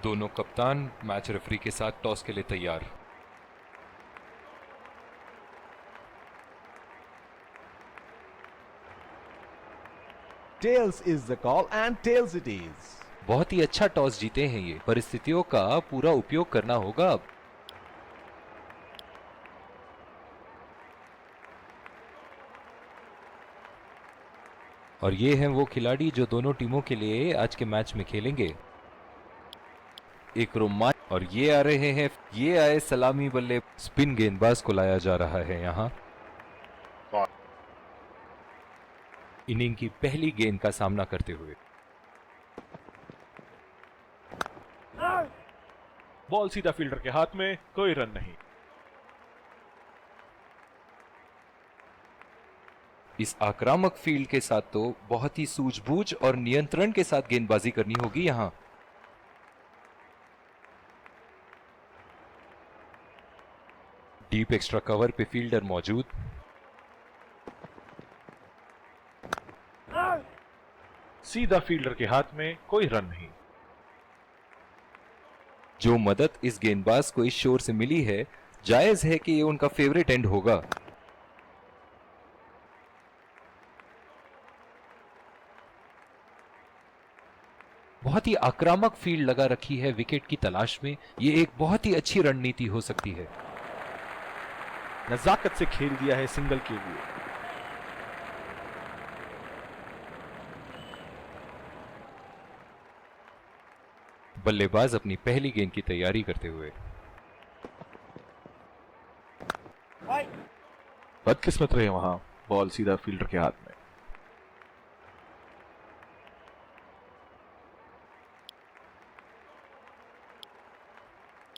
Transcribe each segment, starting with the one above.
दोनों कप्तान match referee के साथ टॉस के लिए तैयार। Tails is the call and tails it is. बहुत ही अच्छा टॉस जीते हैं ये, परिस्थितियों का पूरा उपयोग करना होगा अब। और ये हैं वो खिलाड़ी जो दोनों टीमों के लिए आज के मैच में खेलेंगे। एक रोमांच, और ये आ रहे हैं, ये आए सलामी बल्ले, स्पिन गेंदबाज को लाया जा रहा है यहां इनिंग की पहली गेंद का सामना करते हुए। बॉल सीधा फील्डर के हाथ में, कोई रन नहीं। इस आक्रामक फील्ड के साथ तो बहुत ही सूझबूझ और नियंत्रण के साथ गेंदबाजी करनी होगी यहां। डीप एक्स्ट्रा कवर पे फील्डर मौजूद। सीधा फील्डर के हाथ में, कोई रन नहीं। जो मदद इस गेंदबाज को इस शोर से मिली है, जायज है कि ये उनका फेवरेट एंड होगा। बहुत ही आक्रामक फील्ड लगा रखी है विकेट की तलाश में। ये एक बहुत ही अच्छी रणनीति हो सकती है। नजाकत से खेल दिया है सिंगल के लिए। बल्लेबाज अपनी पहली गेंद की तैयारी करते हुए। बदकिस्मत रहे वहां, बॉल सीधा फील्डर के हाथ में।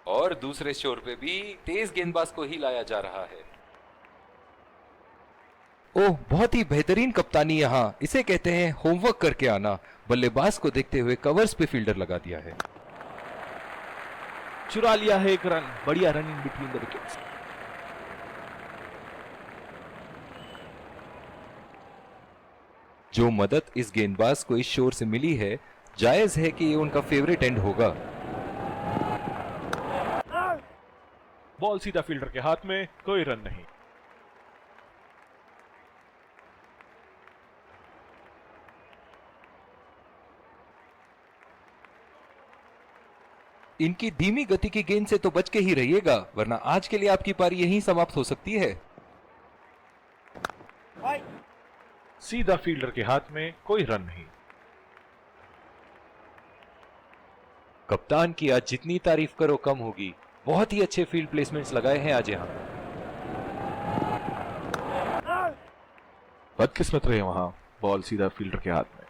और दूसरे शोर पे भी तेज गेंदबाज को ही लाया जा रहा है। ओह, बहुत ही बेहतरीन कप्तानी यहां, इसे कहते हैं होमवर्क करके आना। बल्लेबाज को देखते हुए कवर्स पे फील्डर लगा दिया है। चुरा लिया है एक रन, बढ़िया run in between the wickets. जो मदद इस गेंदबाज को इस शोर से मिली है, जायज है कि ये उनका फेवरेट एंड होगा। बॉल सीधा फील्डर के हाथ में, कोई रन नहीं। इनकी धीमी गति की गेंद से तो बच के ही रहिएगा, वरना आज के लिए आपकी पारी यहीं समाप्त हो सकती है। सीधा फील्डर के हाथ में, कोई रन नहीं। कप्तान की आज जितनी तारीफ करो कम होगी। बहुत ही अच्छे फील्ड प्लेसमेंट्स लगाए हैं आज यहां। बदकिस्मत रहे वहां, बॉल सीधा फील्डर के हाथ में।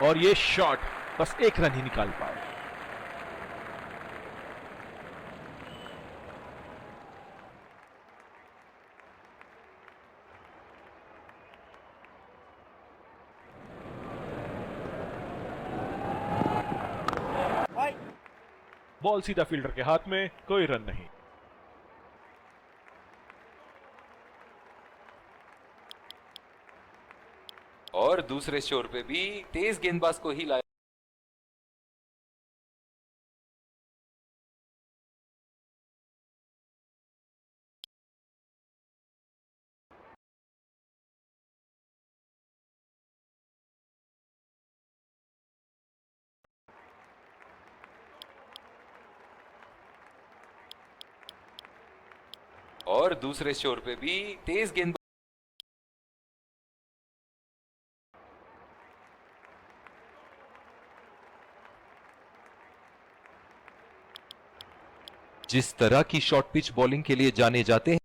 और ये शॉट बस एक रन ही निकाल पाए। बॉल सीधा फील्डर के हाथ में, कोई रन नहीं। और दूसरे शोर पे भी तेज गेंदबाज को ही लाया। और दूसरे शोर पे भी तेज गेंद। जिस तरह की शॉर्ट पिच बॉलिंग के लिए जाने जाते हैं,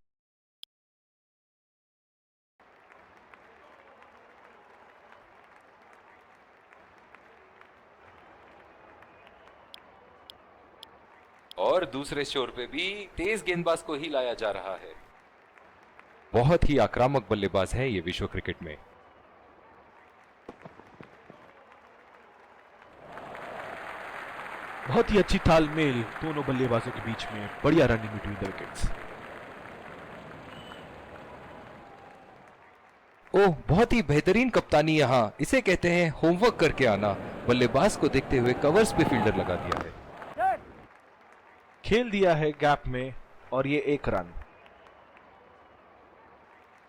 और दूसरे शोर पे भी तेज गेंदबाज को ही लाया जा रहा है। बहुत ही आक्रामक बल्लेबाज है ये विश्व क्रिकेट में। बहुत ही अच्छी तालमेल दोनों बल्लेबाजों के बीच में, बढ़िया run in between the wickets. ओह, बहुत ही बेहतरीन कप्तानी यहाँ, इसे कहते हैं होमवर्क करके आना। बल्लेबाज को देखते हुए कवर्स पे फील्डर लगा दिया है। खेल दिया है गैप में और ये 1 रन।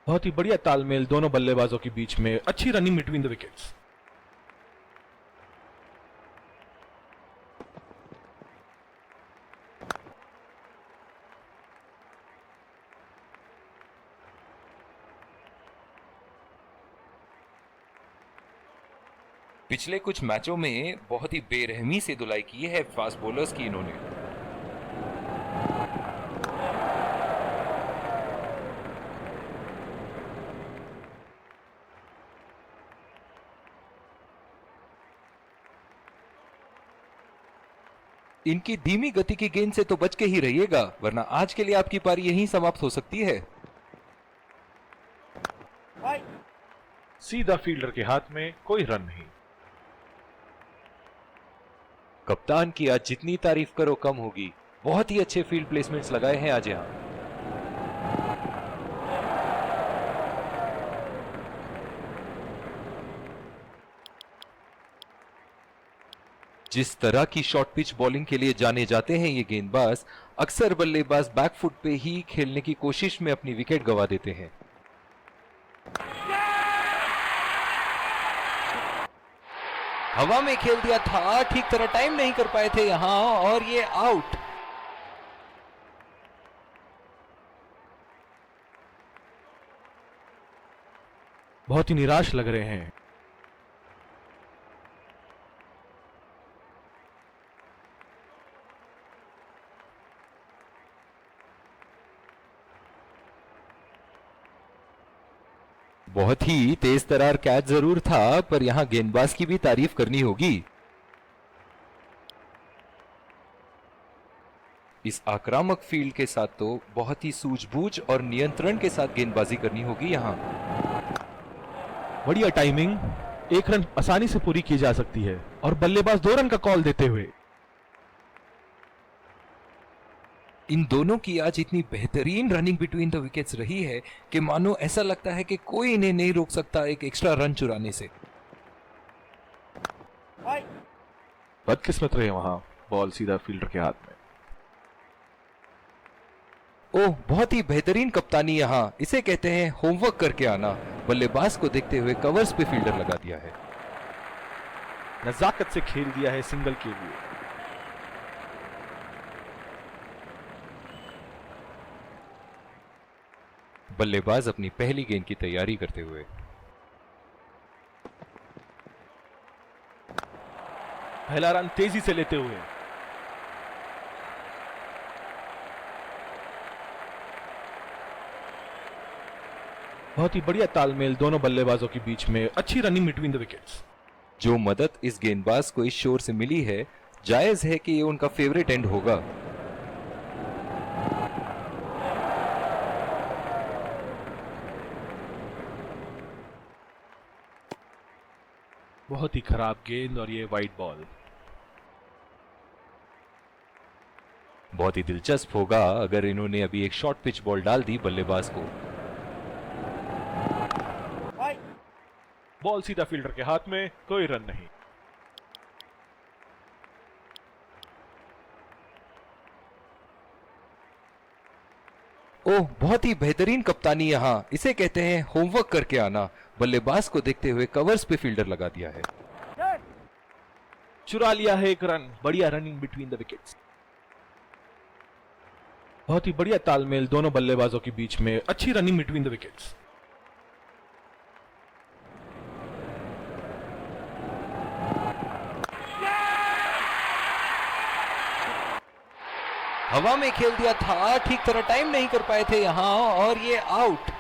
बहुत ही बढ़िया तालमेल दोनों बल्लेबाजों के बीच में, अच्छी रनिंग बिटवीन द विकेट्स। पिछले कुछ मैचों में बहुत ही बेरहमी से धुलाई की है फास्ट बॉलर्स की इन्होंने। इनकी धीमी गति की गेंद से तो बच के ही रहिएगा, वरना आज के लिए आपकी पारी यहीं समाप्त हो सकती है। सीधा फील्डर के हाथ में, कोई रन नहीं। कप्तान की आज जितनी तारीफ करो कम होगी। बहुत ही अच्छे फील्ड प्लेसमेंट्स लगाए हैं आज यहां। जिस तरह की शॉर्ट पिच बॉलिंग के लिए जाने जाते हैं ये गेंदबाज, अक्सर बल्लेबाज बैकफुट पे ही खेलने की कोशिश में अपनी विकेट गंवा देते हैं। हवा में खेल दिया था, ठीक तरह टाइम नहीं कर पाए थे यहां, और ये आउट। बहुत ही निराश लग रहे हैं। बहुत ही तेज तरार कैच जरूर था, पर यहां गेंदबाज की भी तारीफ करनी होगी। इस आक्रामक फील्ड के साथ तो बहुत ही सूझबूझ और नियंत्रण के साथ गेंदबाजी करनी होगी यहां। बढ़िया टाइमिंग, 1 रन आसानी से पूरी की जा सकती है, और बल्लेबाज 2 रन का कॉल देते हुए। इन दोनों की आज इतनी बेहतरीन रनिंग बिटवीन द विकेट्स रही है कि मानो ऐसा लगता है कि कोई इन्हें नहीं रोक सकता एक एक्स्ट्रा रन चुराने से। बदकिस्मत रहे वहां, बॉल सीधा फील्डर के हाथ में। ओह, बहुत ही बेहतरीन कप्तानी यहाँ, इसे कहते हैं होमवर्क करके आना। बल्लेबाज को देखते हुए कवर्स पे फील्डर लगा दिया है। नजाकत से खेल दिया है सिंगल के लिए। बल्लेबाज अपनी पहली गेंद की तैयारी करते हुए। पहला रन तेजी से लेते हुए। बहुत ही बढ़िया तालमेल दोनों बल्लेबाजों के बीच में, अच्छी रनिंग बिटवीन द विकेट्स। जो मदद इस गेंदबाज को इस शोर से मिली है, जायज है कि ये उनका फेवरेट एंड होगा। बहुत ही खराब गेंद और ये वाइड बॉल। बहुत ही दिलचस्प होगा अगर इन्होंने अभी एक शॉर्ट पिच बॉल डाल दी बल्लेबाज को। बॉल सीधा फील्डर के हाथ में, कोई रन नहीं। ओह, बहुत ही बेहतरीन कप्तानी यहाँ, इसे कहते हैं होमवर्क करके आना। बल्लेबाज को देखते हुए कवर्स पे फील्डर लगा दिया है। चुरा लिया है 1 रन, बढ़िया रनिंग बिटवीन द विकेट्स। बहुत ही बढ़िया तालमेल दोनों बल्लेबाजों के बीच में, अच्छी रनिंग बिटवीन द विकेट्स। हवा में खेल दिया था, ठीक तरह टाइम नहीं कर पाए थे यहां, और ये आउट।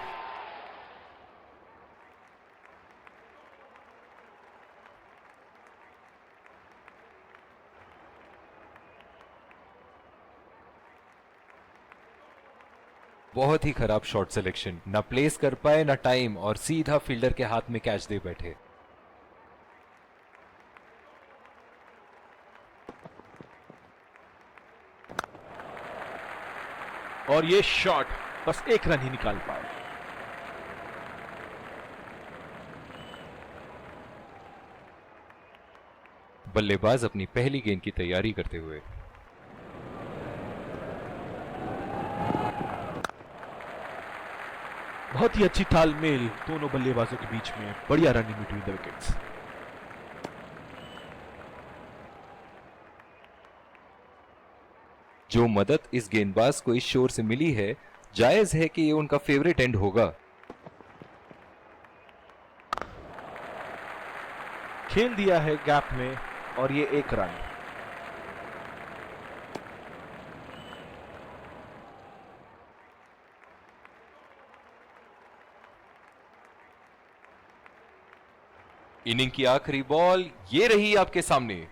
बहुत ही खराब शॉट सिलेक्शन, ना प्लेस कर पाए ना टाइम, और सीधा फील्डर के हाथ में कैच दे बैठे। और ये शॉट बस 1 रन ही निकाल पाए। बल्लेबाज अपनी पहली गेंद की तैयारी करते हुए। बहुत ही अच्छी तालमेल दोनों बल्लेबाजों के बीच में, बढ़िया रनिंग बिटवीन द विकेट्स। जो मदद इस गेंदबाज को इस शोर से मिली है, जायज है कि ये उनका फेवरेट एंड होगा। खेल दिया है गैप में और ये 1 रन। इनिंग की आखिरी बॉल ये रही आपके सामने।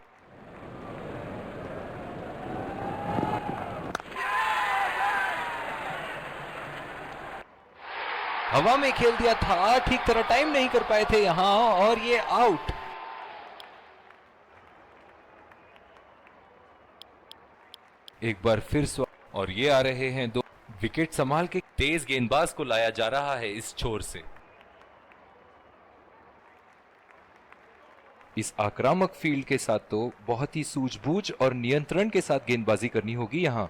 हवा में खेल दिया था, ठीक तरह टाइम नहीं कर पाए थे यहां और ये आउट। एक बार फिर और ये आ रहे हैं 2 विकेट संभाल के। तेज गेंदबाज को लाया जा रहा है इस छोर से। इस आक्रामक फील्ड के साथ तो बहुत ही सूझबूझ और नियंत्रण के साथ गेंदबाजी करनी होगी यहां।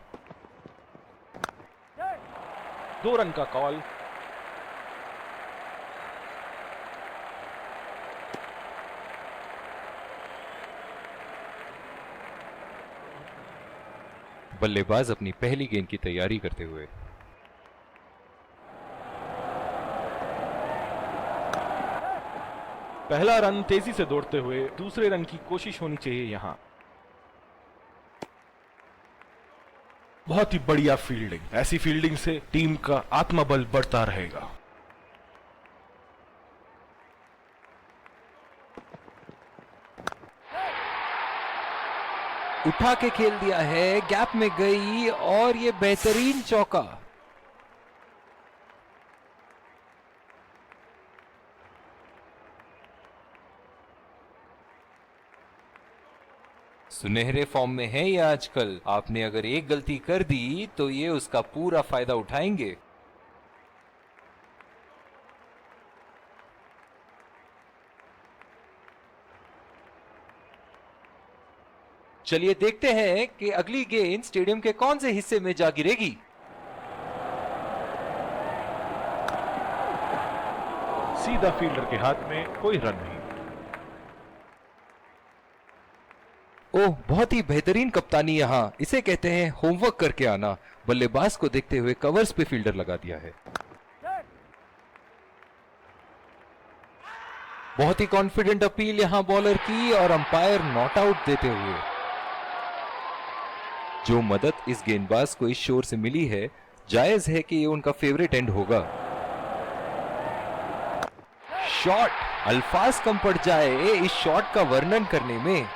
2 रन का कॉल। बल्लेबाज अपनी पहली गेंद की तैयारी करते हुए। पहला रन तेजी से दौड़ते हुए, दूसरे रन की कोशिश होनी चाहिए यहां। बहुत ही बढ़िया फील्डिंग। ऐसी फील्डिंग से टीम का आत्मबल बढ़ता रहेगा। उठा के खेल दिया है, गैप में गई और ये बेहतरीन चौका। सुनहरे फॉर्म में है ये आजकल। आपने अगर एक गलती कर दी तो ये उसका पूरा फायदा उठाएंगे। चलिए देखते हैं कि अगली गेंद स्टेडियम के कौन से हिस्से में जा गिरेगी। सीधा फील्डर के हाथ में, कोई रन नहीं। ओह, बहुत ही बेहतरीन कप्तानी यहां। इसे कहते हैं होमवर्क करके आना। बल्लेबाज को देखते हुए कवर्स पे फील्डर लगा दिया है। बहुत ही कॉन्फिडेंट अपील यहां बॉलर की और अंपायर नॉट आउट देते हुए। जो मदद इस गेंदबाज को इस शोर से मिली है, जायज है कि ये उनका फेवरेट एंड होगा। शॉट, अल्फाज कम पड़ जाए इस शॉट का वर्णन करने में।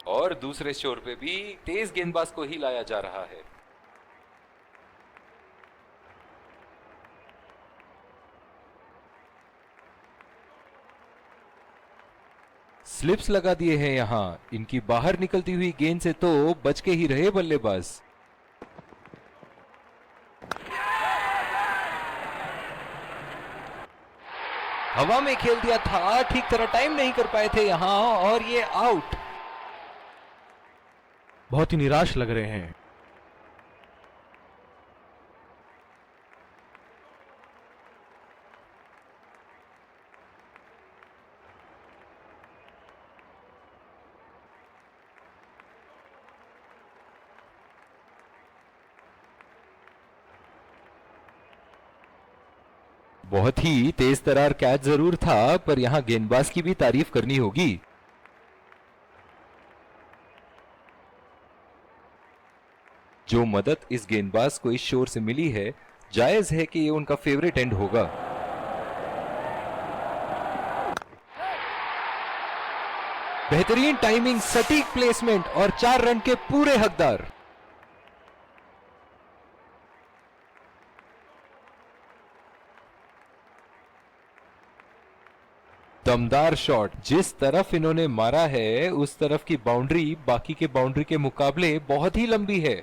और दूसरे शोर पे भी तेज गेंदबाज को ही लाया जा रहा है। स्लिप्स लगा दिए हैं यहां। इनकी बाहर निकलती हुई गेंद से तो बच के ही रहे बल्लेबाज। हवा में खेल दिया था, ठीक तरह टाइम नहीं कर पाए थे यहां और ये आउट। बहुत ही निराश लग रहे हैं। बहुत ही तेज तरार कैच जरूर था, पर यहां गेंदबाज की भी तारीफ करनी होगी। जो मदद इस गेंदबाज को इस शोर से मिली है, जायज है कि ये उनका फेवरेट एंड होगा। बेहतरीन टाइमिंग, सटीक प्लेसमेंट और 4 रन के पूरे हकदार। दमदार शॉट। जिस तरफ इन्होंने मारा है उस तरफ की बाउंड्री बाकी के बाउंड्री के मुकाबले बहुत ही लंबी है।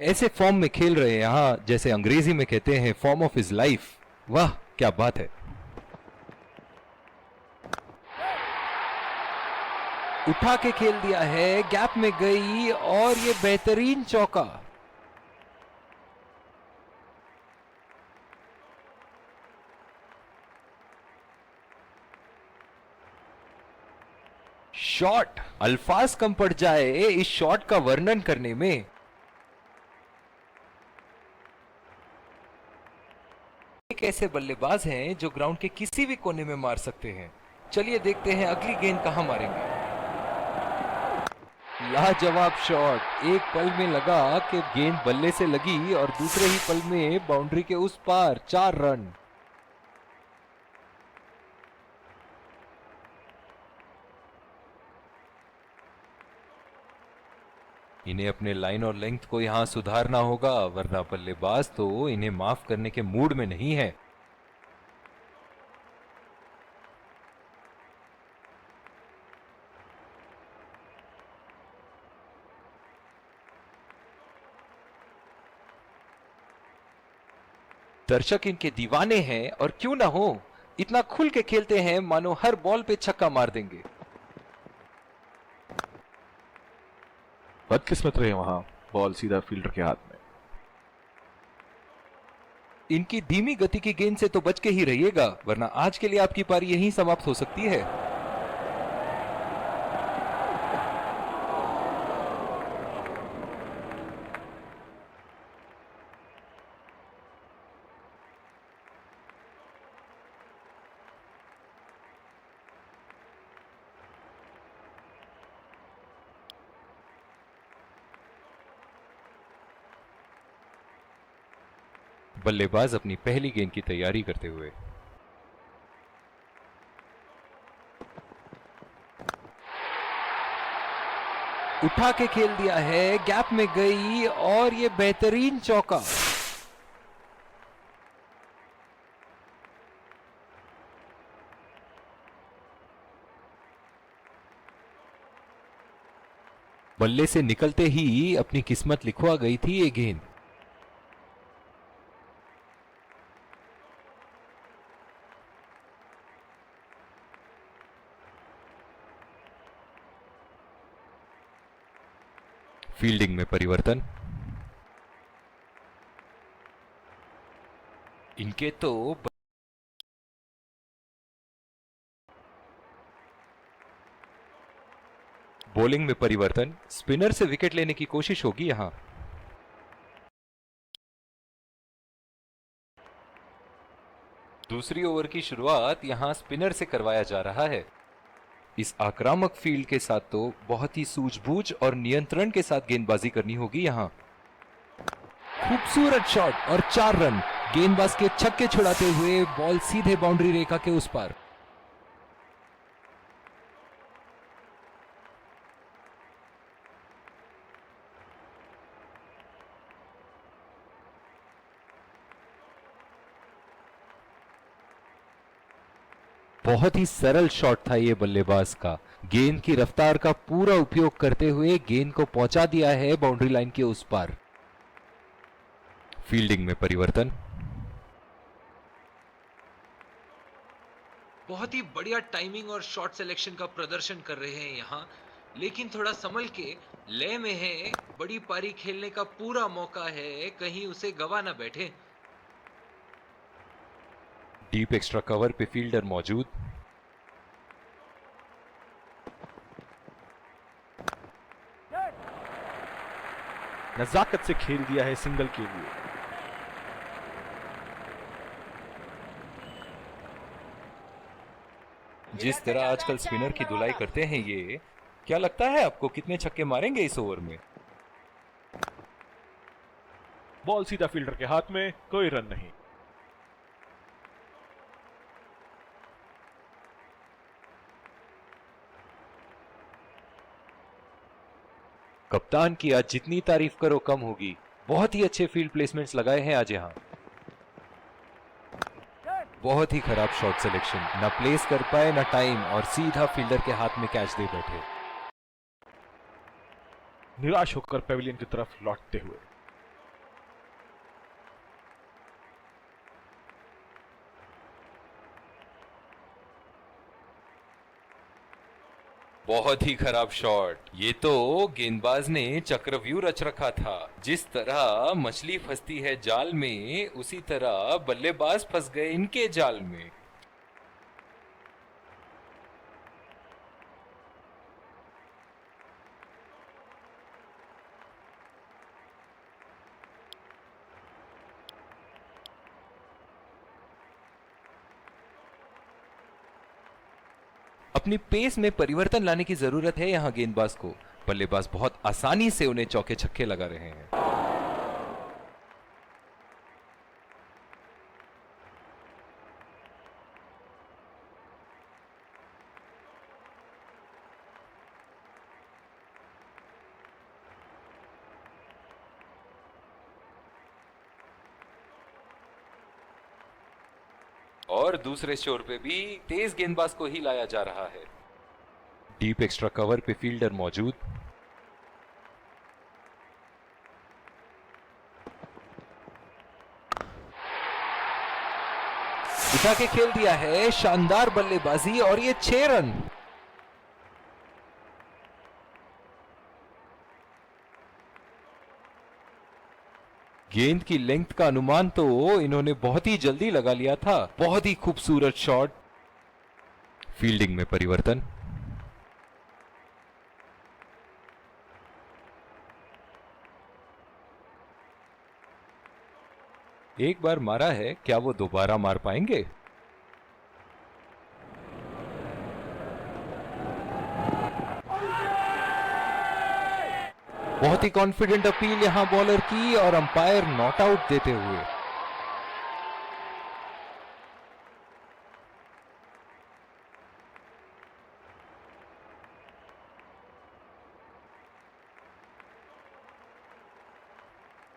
ऐसे फॉर्म में खेल रहे हैं यहाँ, जैसे अंग्रेजी में कहते हैं फॉर्म ऑफ हिज लाइफ। वाह क्या बात है। उठा के खेल दिया है, गैप में गई और ये बेहतरीन चौका। शॉट, अल्फाज कम पड़ जाए इस शॉट का वर्णन करने में। एक ऐसे बल्लेबाज हैं जो ग्राउंड के किसी भी कोने में मार सकते हैं। चलिए देखते हैं अगली गेंद कहां मारेंगे। लाजवाब शॉट, एक पल में लगा कि गेंद बल्ले से लगी और दूसरे ही पल में बाउंड्री के उस पार 4 रन। इन्हें अपने लाइन और लेंथ को यहां सुधारना होगा, वरना बल्लेबाज तो इन्हें माफ करने के मूड में नहीं है। दर्शक इनके दीवाने हैं और क्यों ना हो, इतना खुल के खेलते हैं मानो हर बॉल पे छक्का मार देंगे। बदकिस्मत रहे वहां, बॉल सीधा फील्डर के हाथ में। इनकी धीमी गति की गेंद से तो बच के ही रहिएगा, वरना आज के लिए आपकी पारी यहीं समाप्त हो सकती है। बल्लेबाज अपनी पहली गेंद की तैयारी करते हुए। उठा के खेल दिया है, गैप में गई और ये बेहतरीन चौका। बल्ले से निकलते ही अपनी किस्मत लिखवा गई थी ये गेंद। फील्डिंग में परिवर्तन। इनके तो बॉलिंग में परिवर्तन, स्पिनर से विकेट लेने की कोशिश होगी यहां। दूसरी ओवर की शुरुआत यहां स्पिनर से करवाया जा रहा है। इस आक्रामक फील्ड के साथ तो बहुत ही सूझबूझ और नियंत्रण के साथ गेंदबाजी करनी होगी यहां। खूबसूरत शॉट और 4 रन। गेंदबाज के छक्के छुड़ाते हुए बॉल सीधे बाउंड्री रेखा के उस पार। बहुत ही सरल शॉट था ये बल्लेबाज का। गेंद की रफ्तार का पूरा उपयोग करते हुए गेंद को पहुंचा दिया है बाउंड्री लाइन के उस पार। फील्डिंग में परिवर्तन। बहुत ही बढ़िया टाइमिंग और शॉट सिलेक्शन का प्रदर्शन कर रहे हैं यहां, लेकिन थोड़ा संभल के, लय में है। बड़ी पारी खेलने का पूरा मौका है, कहीं उसे गवा ना बैठे। डीप एक्स्ट्रा कवर पे फील्डर मौजूद। नजाकत से खेल दिया है सिंगल के लिए। जिस तरह आजकल स्पिनर की धुलाई करते हैं ये, क्या लगता है आपको कितने छक्के मारेंगे इस ओवर में? बॉल सीधा फील्डर के हाथ में, कोई रन नहीं। कप्तान की आज जितनी तारीफ करो कम होगी। बहुत ही अच्छे फील्ड प्लेसमेंट्स लगाए हैं आज यहां। बहुत ही खराब शॉट सिलेक्शन, ना प्लेस कर पाए ना टाइम, और सीधा फील्डर के हाथ में कैच दे बैठे। निराश होकर पेविलियन की तरफ लौटते हुए। बहुत ही खराब शॉट। ये तो गेंदबाज ने चक्रव्यूह रच रखा था। जिस तरह मछली फंसती है जाल में, उसी तरह बल्लेबाज फंस गए इनके जाल में। अपनी पेस में परिवर्तन लाने की जरूरत है यहां गेंदबाज को। बल्लेबाज बहुत आसानी से उन्हें चौके छक्के लगा रहे हैं। और दूसरे शोर पे भी तेज गेंदबाज को ही लाया जा रहा है। डीप एक्स्ट्रा कवर पे फील्डर मौजूद। उठा के खेल दिया है, शानदार बल्लेबाजी, और ये 6 रन। गेंद की लेंथ का अनुमान तो इन्होंने बहुत ही जल्दी लगा लिया था। बहुत ही खूबसूरत शॉट। फील्डिंग में परिवर्तन। एक बार मारा है, क्या वो दोबारा मार पाएंगे? बहुत ही कॉन्फिडेंट अपील यहां बॉलर की, और अंपायर नॉट आउट देते हुए।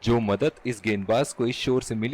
जो मदद इस गेंदबाज को इस शोर से मिली